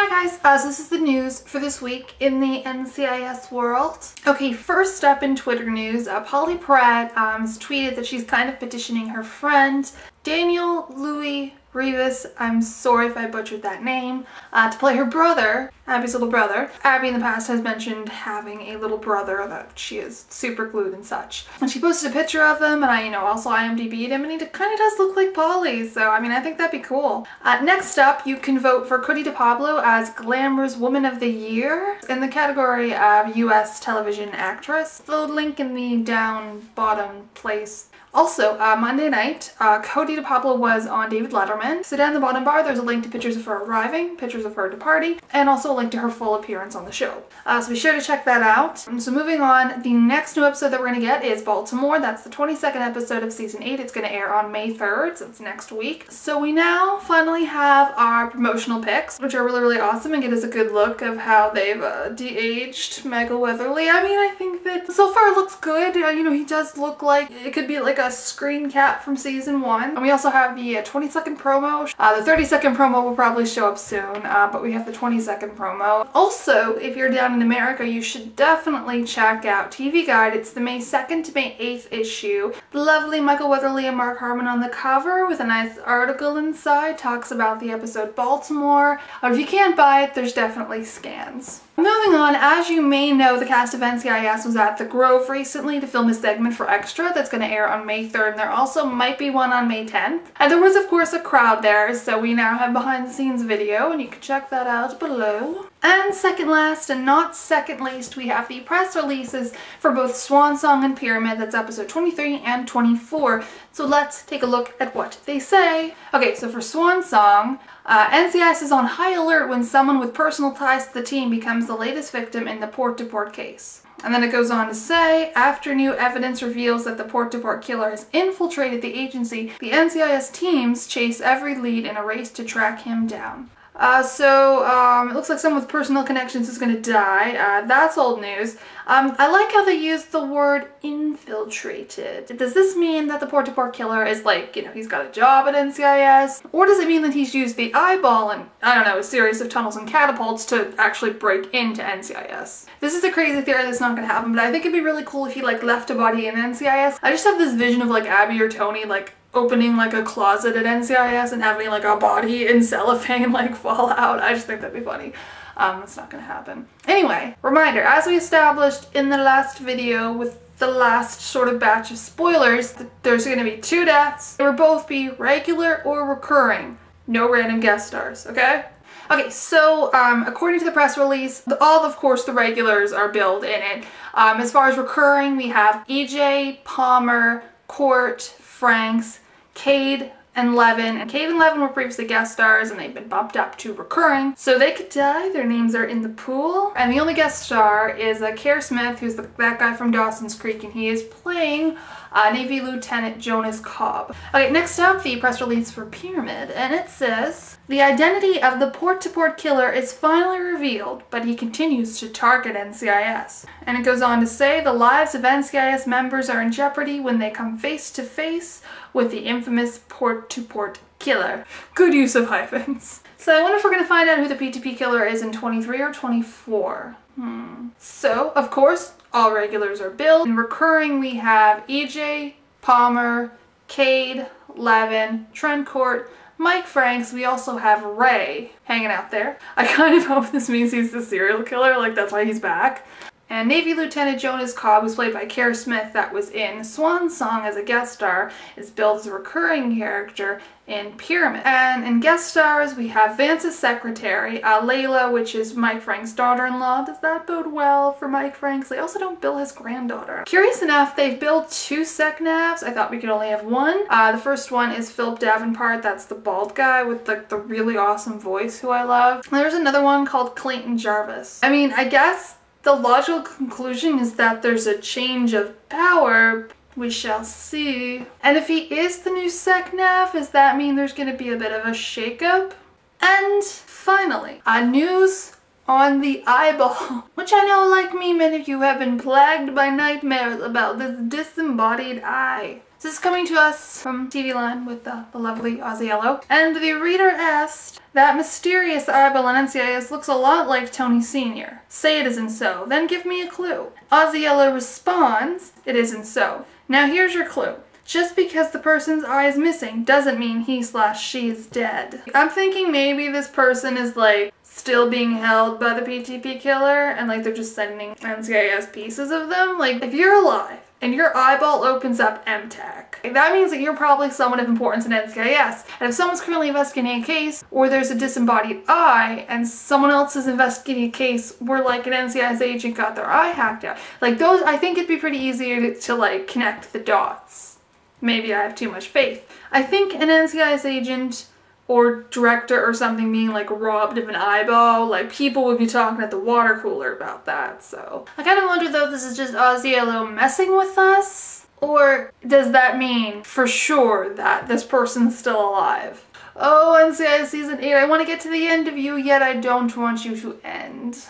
Hi guys, so this is the news for this week in the NCIS world. Okay, first up in Twitter news, Polly Pratt has tweeted that she's kind of petitioning her friend Daniel Louis Rivas, I'm sorry if I butchered that name, to play her brother, Abby's little brother. Abby in the past has mentioned having a little brother that she is super glued and such. And she posted a picture of him, and I, also IMDb'd him, and he kind of does look like Polly, so I mean, I think that'd be cool. Next up, you can vote for Cote as Glamour's Woman of the Year in the category of US television actress. The link in the down bottom place. Also, Monday night, Cote was on David Letterman. So down the bottom bar, there's a link to pictures of her arriving, pictures of her departing, and also a link to her full appearance on the show. So be sure to check that out. And so moving on, the next new episode that we're going to get is Baltimore. That's the 22nd episode of season 8. It's going to air on May 3rd, so it's next week. So we now finally have our promotional pics, which are really, really awesome and give us a good look of how they've de-aged Michael Weatherly. I mean, I think that so far it looks good. He does look like it could be like a screen cap from season 1. And we also have the 20-second promo. The 30-second promo will probably show up soon, but we have the 20-second promo. Also, if you're down in America, you should definitely check out TV Guide. It's the May 2nd to May 8th issue. The lovely Michael Weatherly and Mark Harmon on the cover with a nice article inside. Talks about the episode Baltimore. If you can't buy it, there's definitely scans. Moving on, as you may know, the cast of NCIS was at the Grove recently to film a segment for Extra that's going to air on May 3rd, and there also might be one on May 10th. And there was, of course, a crowd there, so we now have behind-the-scenes video, and you can check that out below. And second last, and not second least, we have the press releases for both Swan Song and Pyramid. That's episode 23 and 24. So let's take a look at what they say. Okay, so for Swan Song, NCIS is on high alert when someone with personal ties to the team becomes the latest victim in the Port-to-Port case. And then it goes on to say, after new evidence reveals that the Port-to-Port killer has infiltrated the agency, the NCIS teams chase every lead in a race to track him down. It looks like someone with personal connections is going to die. That's old news. I like how they use the word infiltrated. Does this mean that the Port-to-Port killer is like, he's got a job at NCIS? Or does it mean that he's used the eyeball and, I don't know, a series of tunnels and catapults to actually break into NCIS? This is a crazy theory that's not going to happen, but I think it'd be really cool if he left a body in NCIS. I just have this vision of Abby or Tony opening a closet at NCIS and having a body in cellophane fall out. I just think that'd be funny. It's not gonna happen. Anyway, reminder, as we established in the last video with the last sort of batch of spoilers, there's gonna be 2 deaths. They will both be regular or recurring. No random guest stars, okay? Okay, so according to the press release, all of course the regulars are billed in it. As far as recurring, we have EJ, Palmer, Cote, Franks, Cade, and Levin. And Cade and Levin were previously guest stars and they've been bumped up to recurring. So they could die, their names are in the pool. And the only guest star is Kerr Smith, who's that guy from Dawson's Creek, and he is playing Navy Lieutenant Jonas Cobb. Okay, next up, the press release for Pyramid, and it says, the identity of the Port-to-Port killer is finally revealed, but he continues to target NCIS. And it goes on to say, the lives of NCIS members are in jeopardy when they come face to face with the infamous Port-to-Port killer. Good use of hyphens. So I wonder if we're going to find out who the P2P killer is in 23 or 24. So, of course, all regulars are billed. In recurring, we have EJ, Palmer, Cade, Levin, Trent Court, Mike Franks. We also have Ray hanging out there. I kind of hope this means he's the serial killer, that's why he's back. And Navy Lieutenant Jonas Cobb, who's played by Kerr Smith, that was in Swan Song as a guest star, is billed as a recurring character in Pyramid. And in guest stars, we have Vance's secretary, Layla, which is Mike Franks' daughter-in-law. Does that bode well for Mike Franks? They also don't bill his granddaughter. Curious enough, they've billed 2 sec navs. I thought we could only have 1. The first one is Philip Davenport. That's the bald guy with the really awesome voice who I love. And there's another one called Clayton Jarvis. I mean, I guess the logical conclusion is that there's a change of power. We shall see. And if he is the new sec nav, does that mean there's going to be a bit of a shakeup? And finally, news on the eyeball, which I know, like me, many of you have been plagued by nightmares about this disembodied eye. This is coming to us from TV Line with the lovely Ausiello. And the reader asked, that mysterious eyeball on NCIS looks a lot like Tony Sr. Say it isn't so, then give me a clue. Ausiello responds, it isn't so. Now here's your clue. Just because the person's eye is missing doesn't mean he/she is dead. I'm thinking maybe this person is like still being held by the PTP killer and like they're just sending NCIS pieces of them. Like if you're alive and your eyeball opens up MTAC, that means that you're probably someone of importance in NCIS. And if someone's currently investigating a case or there's a disembodied eye and someone else is investigating a case where like an NCIS agent got their eye hacked out, like those, I think it'd be pretty easy to like connect the dots. Maybe I have too much faith. I think an NCIS agent or director or something being like robbed of an eyeball, like people would be talking at the water cooler about that. So I kind of wonder though if this is just Ausiello messing with us, or does that mean for sure that this person's still alive? Oh, NCIS season 8, I want to get to the end of you, yet I don't want you to end.